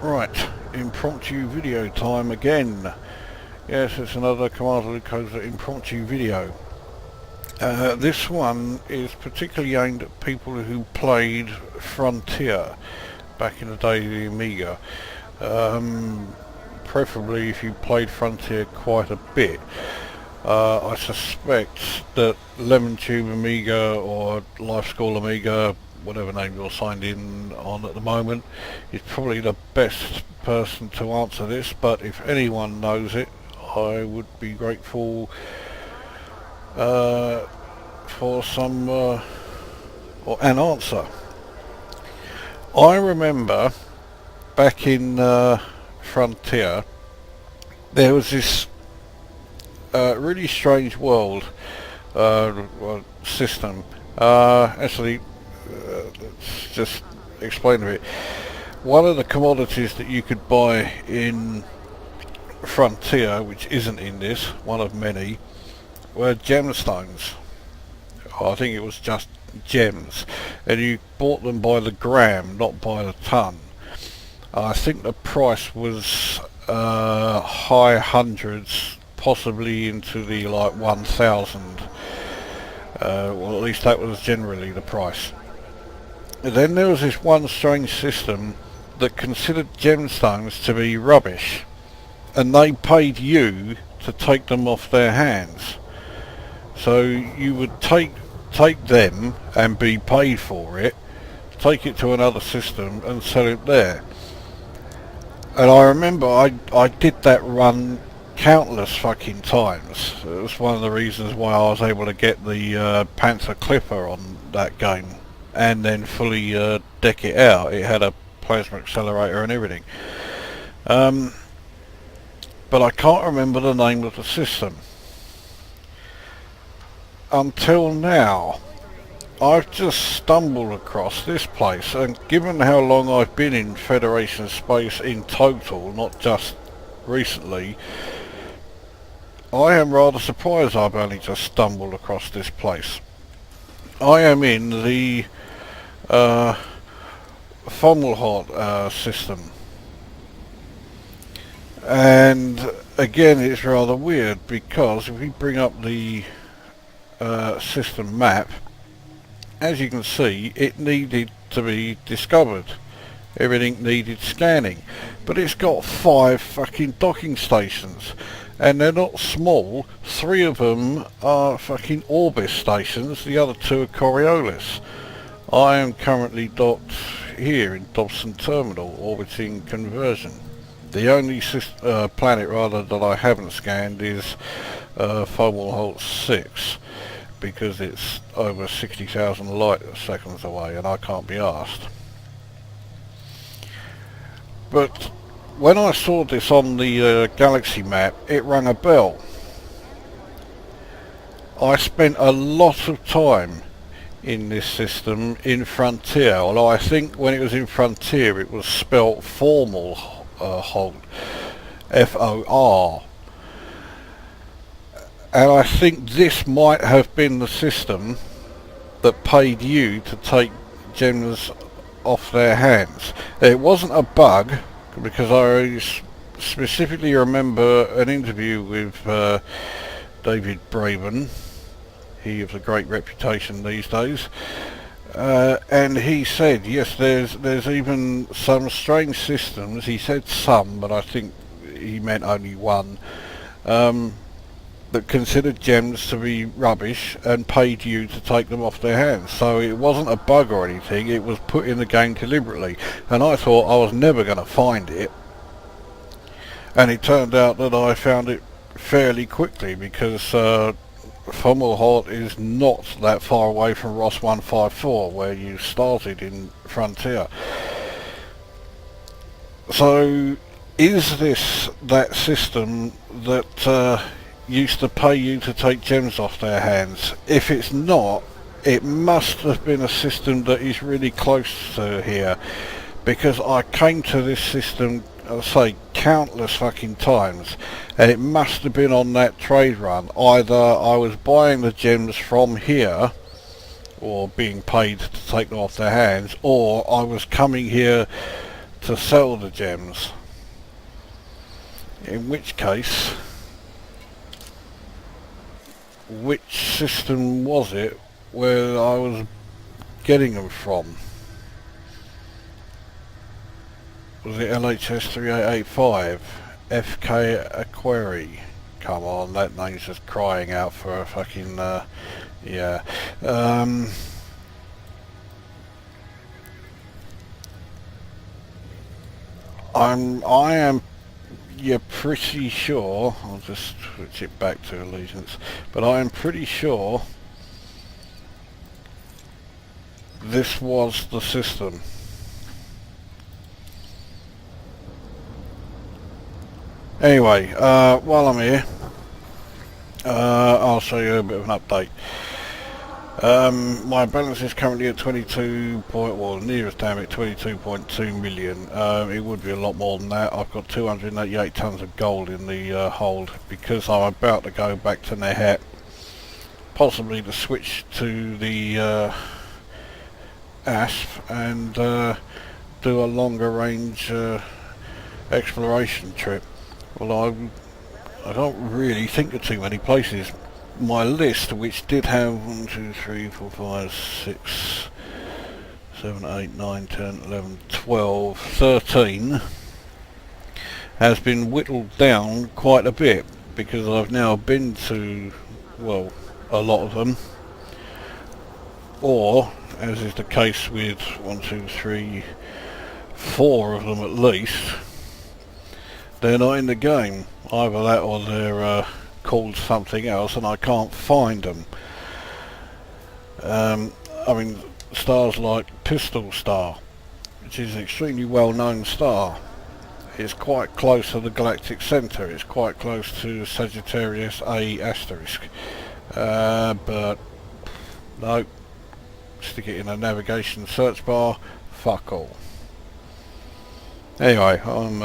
Right, impromptu video time again. Yes, it's another Commander Lucas impromptu video. This one is particularly aimed at people who played Frontier back in the day of the Amiga. Preferably if you played Frontier quite a bit. I suspect that Lemon Tube Amiga or Life School Amiga, whatever name you're signed in on at the moment, is probably the best person to answer this, but if anyone knows it, I would be grateful for some or an answer. I remember back in Frontier there was this really strange world system. Let's just explain a bit. One of the commodities that you could buy in Frontier, which isn't in this, one of many, were gemstones. I think it was just gems, and you bought them by the gram, not by the ton. I think the price was high hundreds, possibly into the like 1,000. Well, at least that was generally the price. And then there was this one strange system that considered gemstones to be rubbish, and they paid you to take them off their hands. So you would take them and be paid for it, take it to another system and sell it there. And I remember I did that run countless fucking times. It was one of the reasons why I was able to get the Panther Clipper on that game and then fully deck it out. It had a plasma accelerator and everything. But I can't remember the name of the system. Until now, I've just stumbled across this place, and given how long I've been in Federation space in total, not just recently, I am rather surprised I've only just stumbled across this place. I am in the Fomalhaut system, and again it's rather weird because if we bring up the system map, as you can see, it needed to be discovered. Everything needed scanning, but it's got 5 fucking docking stations, and they're not small. 3 of them are fucking Orbis stations, the other 2 are Coriolis. I am currently docked here in Dobson Terminal, orbiting conversion. The only planet rather that I haven't scanned is Fomalhaut 6, because it's over 60,000 light seconds away and I can't be asked. But when I saw this on the galaxy map, it rang a bell. I spent a lot of time in this system in Frontier, although I think when it was in Frontier it was spelt Fomalhaut, F-O-R. And I think this might have been the system that paid you to take gems off their hands. It wasn't a bug, because I specifically remember an interview with David Braben. He has a great reputation these days. And he said, yes, there's even some strange systems. He said some, but I think he meant only one. That considered gems to be rubbish and paid you to take them off their hands. So it wasn't a bug or anything, it was put in the game deliberately, and I thought I was never going to find it, and it turned out that I found it fairly quickly, because Fomalhaut is not that far away from Ross 154 where you started in Frontier. So is this that system that used to pay you to take gems off their hands? If it's not, it must have been a system that is really close to here, because I came to this system, I'll say, countless fucking times, and it must have been on that trade run. Either I was buying the gems from here or being paid to take them off their hands, or I was coming here to sell the gems. In which case, which system was it where I was getting them from? Was it LHS 3885? FK Aquari? Come on, that name's just crying out for a fucking, yeah. I am, you're pretty sure, I'll just switch it back to Allegiance, but I am pretty sure this was the system. Anyway, while I'm here, I'll show you a bit of an update. My balance is currently at 22 point, well, nearest damn it, 22.2 million. It would be a lot more than that. I've got 288 tons of gold in the hold, because I'm about to go back to Nehet, possibly to switch to the ASF and do a longer range exploration trip. Well, I don't really think of too many places. My list, which did have 1, 2, 3, 4, 5, 6, 7, 8, 9, 10, 11, 12, 13, has been whittled down quite a bit, because I've now been to, well, a lot of them, or, as is the case with 1, 2, 3, 4 of them at least, they're not in the game. Either that or they're called something else and I can't find them. I mean, stars like Pistol Star, which is an extremely well known star. It's quite close to the galactic centre, it's quite close to Sagittarius A asterisk. But no, stick it in a navigation search bar, fuck all. Anyway, I'm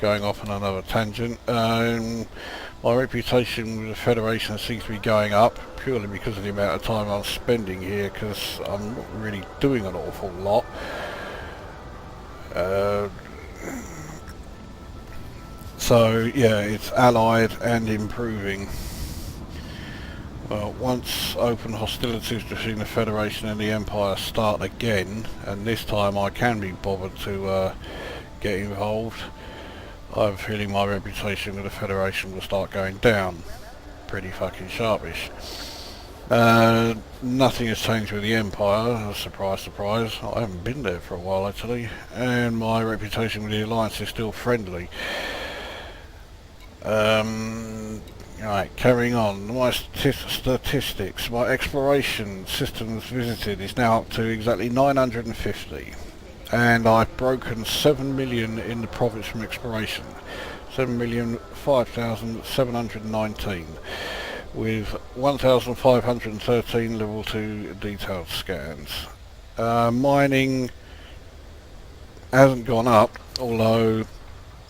going off on another tangent. My reputation with the Federation seems to be going up, purely because of the amount of time I'm spending here, because I'm not really doing an awful lot. So yeah, it's allied and improving. Well, once open hostilities between the Federation and the Empire start again, and this time I can be bothered to get involved, I have a feeling my reputation with the Federation will start going down pretty fucking sharpish. Nothing has changed with the Empire, surprise surprise, I haven't been there for a while actually, and my reputation with the Alliance is still friendly. Right, carrying on, my statistics, my exploration systems visited is now up to exactly 950. And I've broken 7 million in the profits from exploration, 7,005,719, with 1,513 level 2 detailed scans. Mining hasn't gone up, although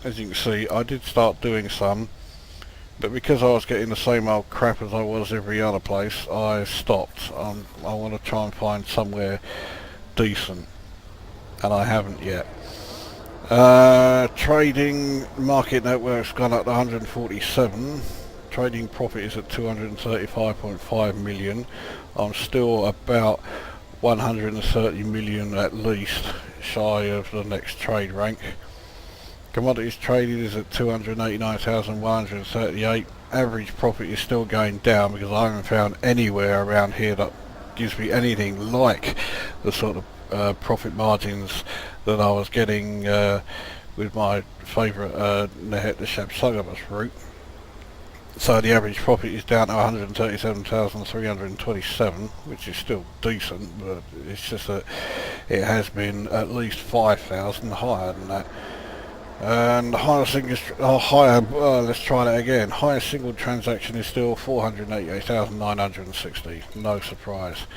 as you can see I did start doing some, but because I was getting the same old crap as I was every other place, I stopped. I want to try and find somewhere decent, and I haven't yet. Trading market network's gone up to 147. Trading profit is at 235.5 million. I'm still about 130 million at least shy of the next trade rank. Commodities traded is at 289,138. Average profit is still going down because I haven't found anywhere around here that gives me anything like the sort of profit margins that I was getting with my favourite Nehet the Shabsugabus route. So the average profit is down to 137,327, which is still decent, but it's just that it has been at least 5,000 higher than that. And the highest let's try that again. Highest single transaction is still 488,960. No surprise.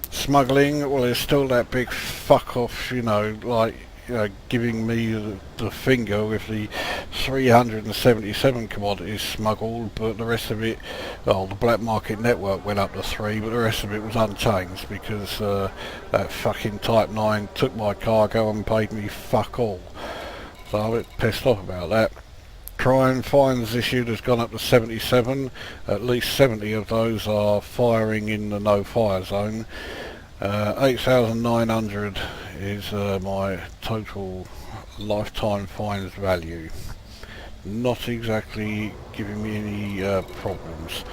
Smuggling, well, there's still that big fuck off, you know, like, you know, giving me the finger with the 377 commodities smuggled, but the rest of it, well, the black market network went up to 3, but the rest of it was unchanged because that fucking Type 9 took my cargo and paid me fuck all. So I'm a bit pissed off about that. Crime fines issued has gone up to 77. At least 70 of those are firing in the no-fire zone. 8,900 is my total lifetime fines value. Not exactly giving me any problems.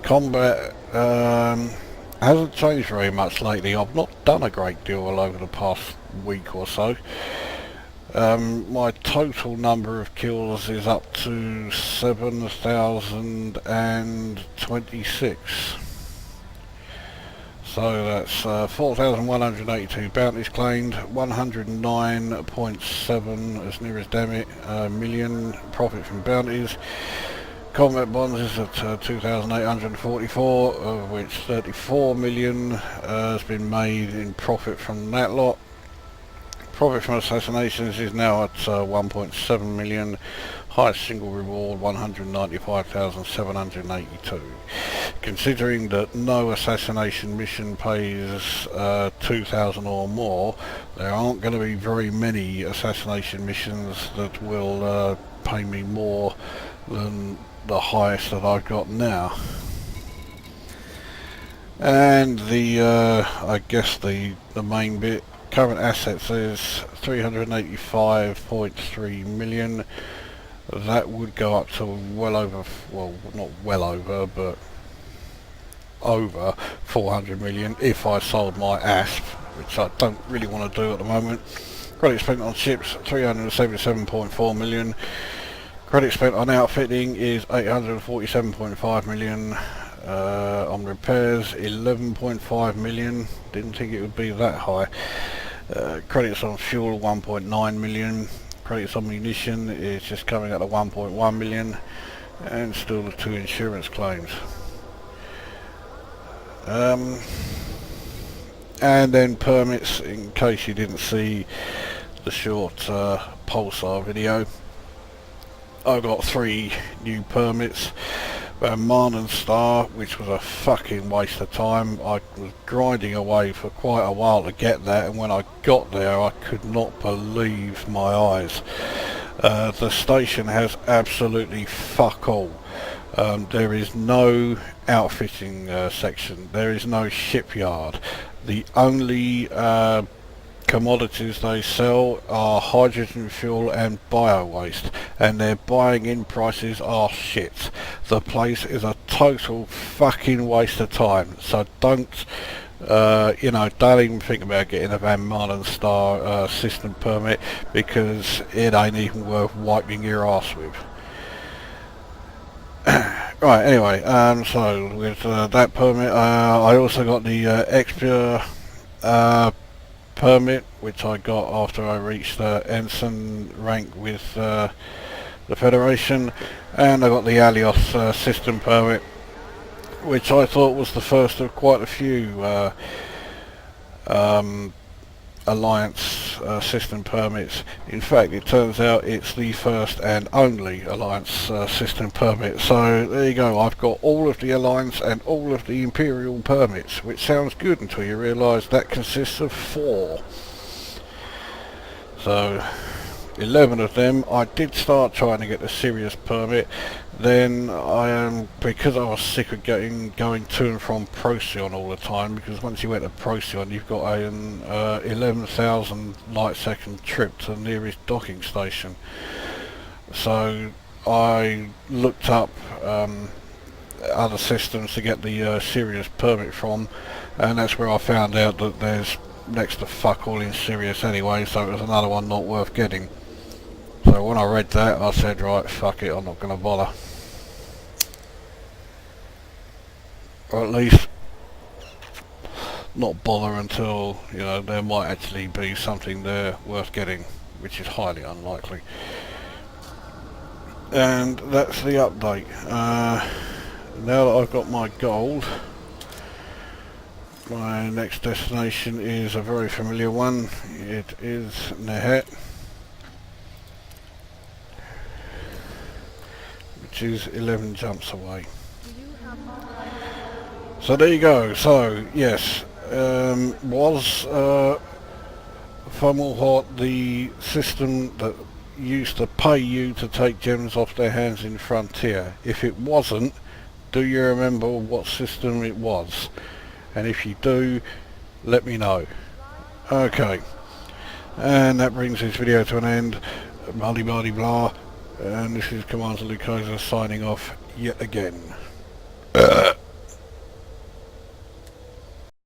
Combat hasn't changed very much lately. I've not done a great deal over the past week or so. My total number of kills is up to 7,026. So that's 4,182 bounties claimed, 109.7 as near as damn it million profit from bounties. Combat bonds is at 2,844, of which 34 million has been made in profit from that lot. Profit from assassinations is now at 1.7 million. Highest single reward 195,782. Considering that no assassination mission pays 2,000 or more, there aren't going to be very many assassination missions that will pay me more than the highest that I've got now. And the I guess the main bit, current assets is 385.3 million. That would go up to well over, well not well over, but over 400 million if I sold my ASP, which I don't really want to do at the moment. Credit spent on ships 377.4 million. Credit spent on outfitting is 847.5 million. On repairs 11.5 million. Didn't think it would be that high. Credits on fuel 1.9 million. Credits on munition is just coming at 1.1 million, and still the 2 insurance claims. And then permits, in case you didn't see the short Pulsar video, I got 3 new permits. Marne Star, which was a fucking waste of time. I was grinding away for quite a while to get that, and when I got there I could not believe my eyes. The station has absolutely fuck all. There is no outfitting section, there is no shipyard. The only commodities they sell are hydrogen fuel and bio waste, and their buying in prices are shit. The place is a total fucking waste of time, so don't don't even think about getting a Van Marlen Star system permit, because it ain't even worth wiping your arse with. Right, anyway, so with that permit, I also got the Xpure permit, which I got after I reached ensign rank with the Federation, and I got the Alios system permit, which I thought was the first of quite a few Alliance system permits. In fact, it turns out it's the first and only Alliance system permit. So there you go, I've got all of the Alliance and all of the Imperial permits, which sounds good until you realise that consists of 4. So 11 of them. I did start trying to get the Sirius permit, then because I was sick of going to and from Procyon all the time, because once you went to Procyon you've got an 11,000 light second trip to the nearest docking station. So I looked up other systems to get the Sirius permit from, and that's where I found out that there's next to fuck all in Sirius anyway, so it was another one not worth getting. So when I read that, I said, right, fuck it, I'm not going to bother. Or at least not bother until, there might actually be something there worth getting, which is highly unlikely. And that's the update. Now that I've got my gold, my next destination is a very familiar one. It is Nehet, which is 11 jumps away. So there you go. So yes, was Fomalhaut the system that used to pay you to take gems off their hands in Frontier? If it wasn't, do you remember what system it was? And if you do, let me know. Okay, and that brings this video to an end. Blah blah blah, and this is Commander Lucosa signing off yet again.